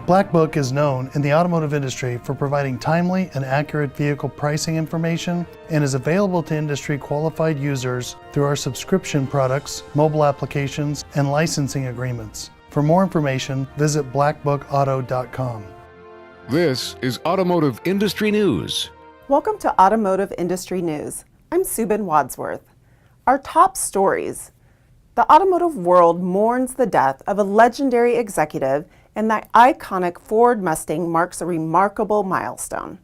Black Book is known in the automotive industry for providing timely and accurate vehicle pricing information and is available to industry qualified users through our subscription products, mobile applications, and licensing agreements. For more information, visit blackbookauto.com. This is Automotive Industry News. Welcome to Automotive Industry News. I'm Subin Wadsworth. Our top stories. The automotive world mourns the death of a legendary executive, and the iconic Ford Mustang marks a remarkable milestone.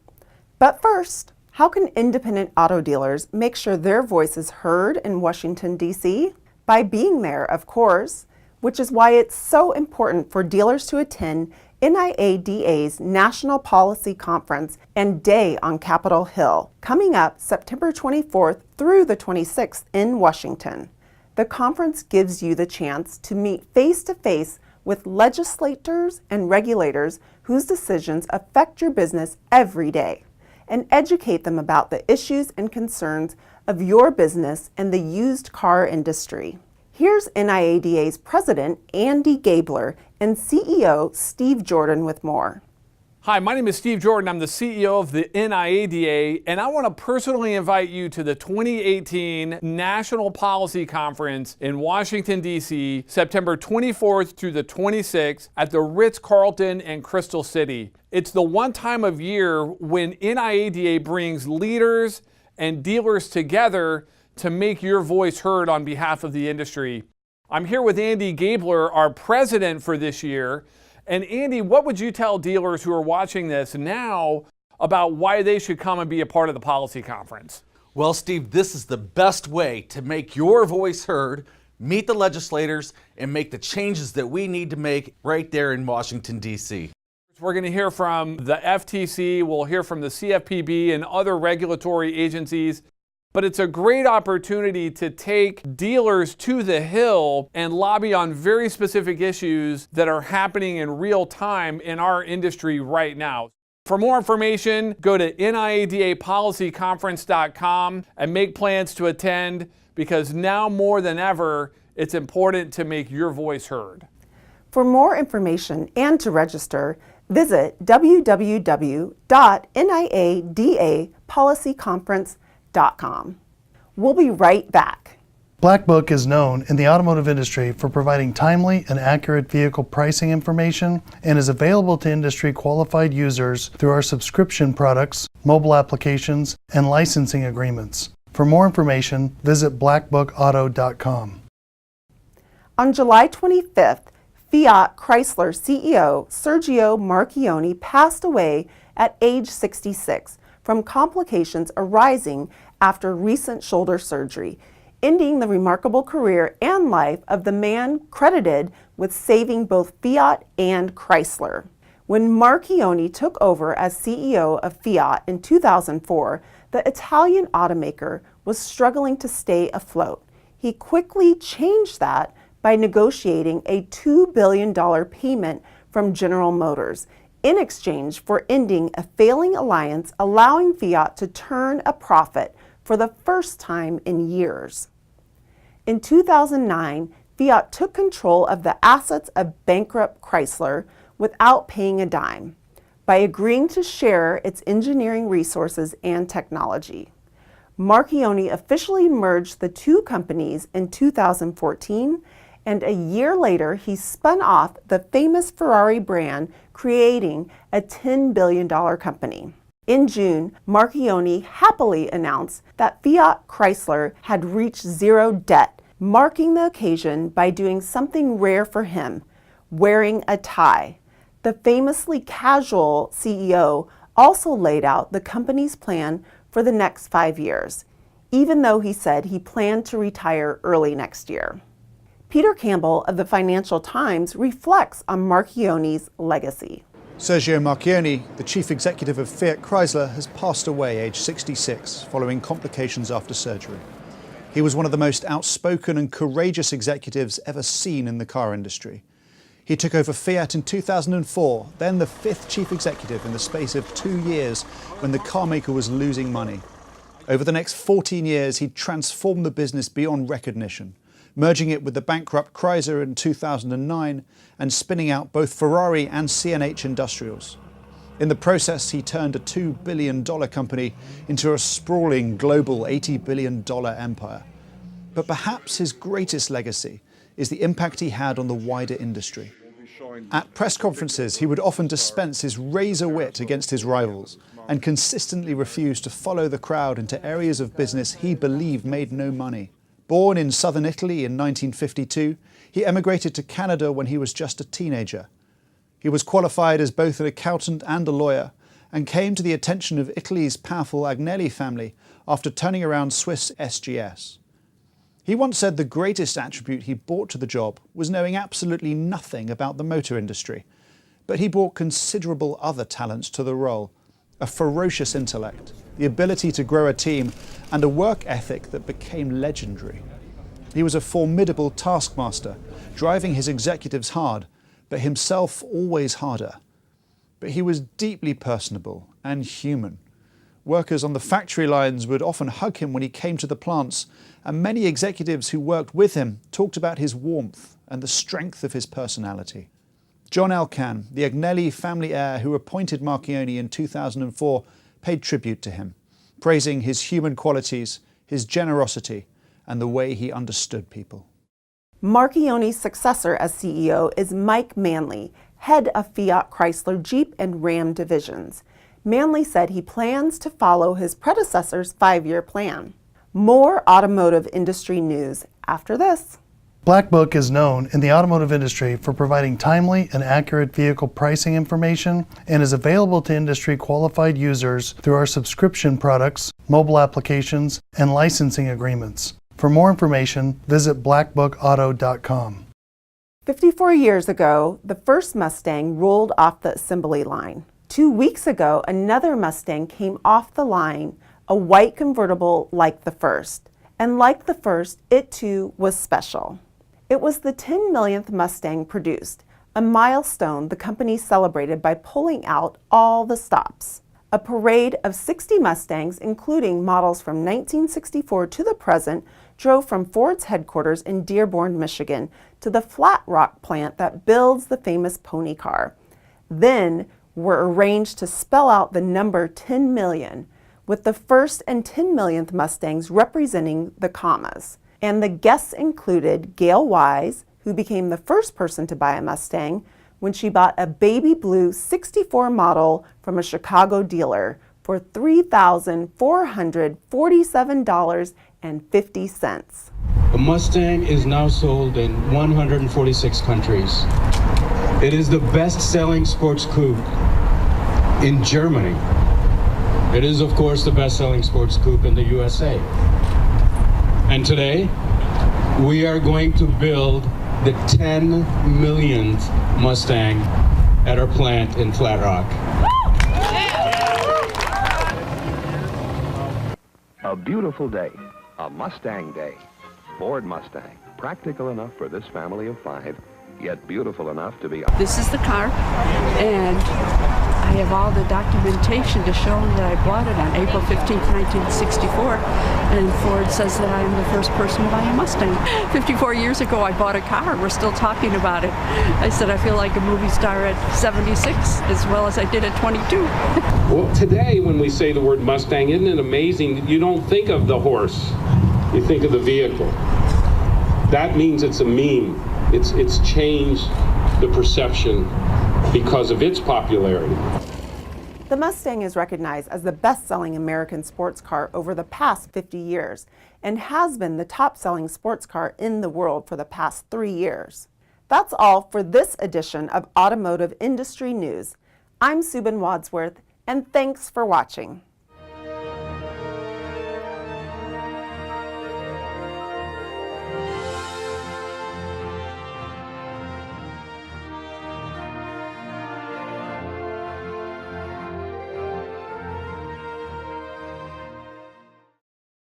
But first, how can independent auto dealers make sure their voice is heard in Washington, D.C.? By being there, of course, which is why it's so important for dealers to attend NIADA's National Policy Conference and Day on Capitol Hill, coming up September 24th through the 26th in Washington. The conference gives you the chance to meet face-to-face with legislators and regulators whose decisions affect your business every day, and educate them about the issues and concerns of your business and the used car industry. Here's NIADA's President, Andy Gabler, and CEO, Steve Jordan with more. Hi, my name is Steve Jordan. I'm the CEO of the NIADA, and I want to personally invite you to the 2018 National Policy Conference in Washington, D.C., September 24th through the 26th at the Ritz-Carlton in Crystal City. It's the one time of year when NIADA brings leaders and dealers together to make your voice heard on behalf of the industry. I'm here with Andy Gabler, our president for this year. And Andy, what would you tell dealers who are watching this now about why they should come and be a part of the policy conference? Well, Steve, this is the best way to make your voice heard, meet the legislators, and make the changes that we need to make right there in Washington, D.C. We're going to hear from the FTC, we'll hear from the CFPB and other regulatory agencies. But it's a great opportunity to take dealers to the Hill and lobby on very specific issues that are happening in real time in our industry right now. For more information, go to NIADApolicyconference.com and make plans to attend, because now more than ever, it's important to make your voice heard. For more information and to register, visit www.niadapolicyconference.com. We'll be right back. Black Book is known in the automotive industry for providing timely and accurate vehicle pricing information and is available to industry qualified users through our subscription products, mobile applications, and licensing agreements. For more information, visit blackbookauto.com. On July 25th, Fiat Chrysler CEO Sergio Marchionne passed away at age 66 from complications arising after recent shoulder surgery, ending the remarkable career and life of the man credited with saving both Fiat and Chrysler. When Marchionne took over as CEO of Fiat in 2004, the Italian automaker was struggling to stay afloat. He quickly changed that by negotiating a $2 billion payment from General Motors in exchange for ending a failing alliance, allowing Fiat to turn a profit for the first time in years. In 2009, Fiat took control of the assets of bankrupt Chrysler without paying a dime, by agreeing to share its engineering resources and technology. Marchionne officially merged the two companies in 2014, and a year later he spun off the famous Ferrari brand, creating a $10 billion company. In June, Marchionne happily announced that Fiat Chrysler had reached zero debt, marking the occasion by doing something rare for him, wearing a tie. The famously casual CEO also laid out the company's plan for the next 5 years, even though he said he planned to retire early next year. Peter Campbell of the Financial Times reflects on Marchionne's legacy. Sergio Marchionne, the chief executive of Fiat Chrysler, has passed away aged 66 following complications after surgery. He was one of the most outspoken and courageous executives ever seen in the car industry. He took over Fiat in 2004, then the fifth chief executive in the space of 2 years when the carmaker was losing money. Over the next 14 years, he transformed the business beyond recognition, merging it with the bankrupt Chrysler in 2009 and spinning out both Ferrari and CNH Industrials. In the process, he turned a $2 billion company into a sprawling global $80 billion empire. But perhaps his greatest legacy is the impact he had on the wider industry. At press conferences, he would often dispense his razor wit against his rivals and consistently refuse to follow the crowd into areas of business he believed made no money. Born in southern Italy in 1952, he emigrated to Canada when he was just a teenager. He was qualified as both an accountant and a lawyer and came to the attention of Italy's powerful Agnelli family after turning around Swiss SGS. He once said the greatest attribute he brought to the job was knowing absolutely nothing about the motor industry, but he brought considerable other talents to the role: a ferocious intellect, the ability to grow a team, and a work ethic that became legendary. He was a formidable taskmaster, driving his executives hard, but himself always harder. But he was deeply personable and human. Workers on the factory lines would often hug him when he came to the plants, and many executives who worked with him talked about his warmth and the strength of his personality. John Elkann, the Agnelli family heir who appointed Marchionni in 2004, paid tribute to him, praising his human qualities, his generosity, and the way he understood people. Marchionni's successor as CEO is Mike Manley, head of Fiat Chrysler Jeep and Ram divisions. Manley said he plans to follow his predecessor's 5-year plan. More automotive industry news after this. Black Book is known in the automotive industry for providing timely and accurate vehicle pricing information and is available to industry qualified users through our subscription products, mobile applications, and licensing agreements. For more information, visit blackbookauto.com. 54 years ago, the first Mustang rolled off the assembly line. 2 weeks ago, another Mustang came off the line, a white convertible like the first. And like the first, it too was special. It was the 10 millionth Mustang produced, a milestone the company celebrated by pulling out all the stops. A parade of 60 Mustangs, including models from 1964 to the present, drove from Ford's headquarters in Dearborn, Michigan, to the Flat Rock plant that builds the famous pony car. Then were arranged to spell out the number 10 million, with the first and 10 millionth Mustangs representing the commas. And the guests included Gail Wise, who became the first person to buy a Mustang when she bought a baby blue 64 model from a Chicago dealer for $3,447.50. A Mustang is now sold in 146 countries. It is the best-selling sports coupe in Germany. It is, of course, the best-selling sports coupe in the USA. And today, we are going to build the 10 millionth Mustang at our plant in Flat Rock. A beautiful day, a Mustang day. Ford Mustang, practical enough for this family of 5, yet beautiful enough to be... This is the car, and I have all the documentation to show that I bought it on April 15th, 1964, and Ford says that I am the first person to buy a Mustang. 54 years ago, I bought a car. We're still talking about it. I said I feel like a movie star at 76 as well as I did at 22. Well, today, when we say the word Mustang, isn't it amazing that you don't think of the horse, you think of the vehicle. That means it's a meme. It's changed the perception because of its popularity. The Mustang is recognized as the best-selling American sports car over the past 50 years and has been the top-selling sports car in the world for the past 3 years. That's all for this edition of Automotive Industry News. I'm Subin Wadsworth, and thanks for watching.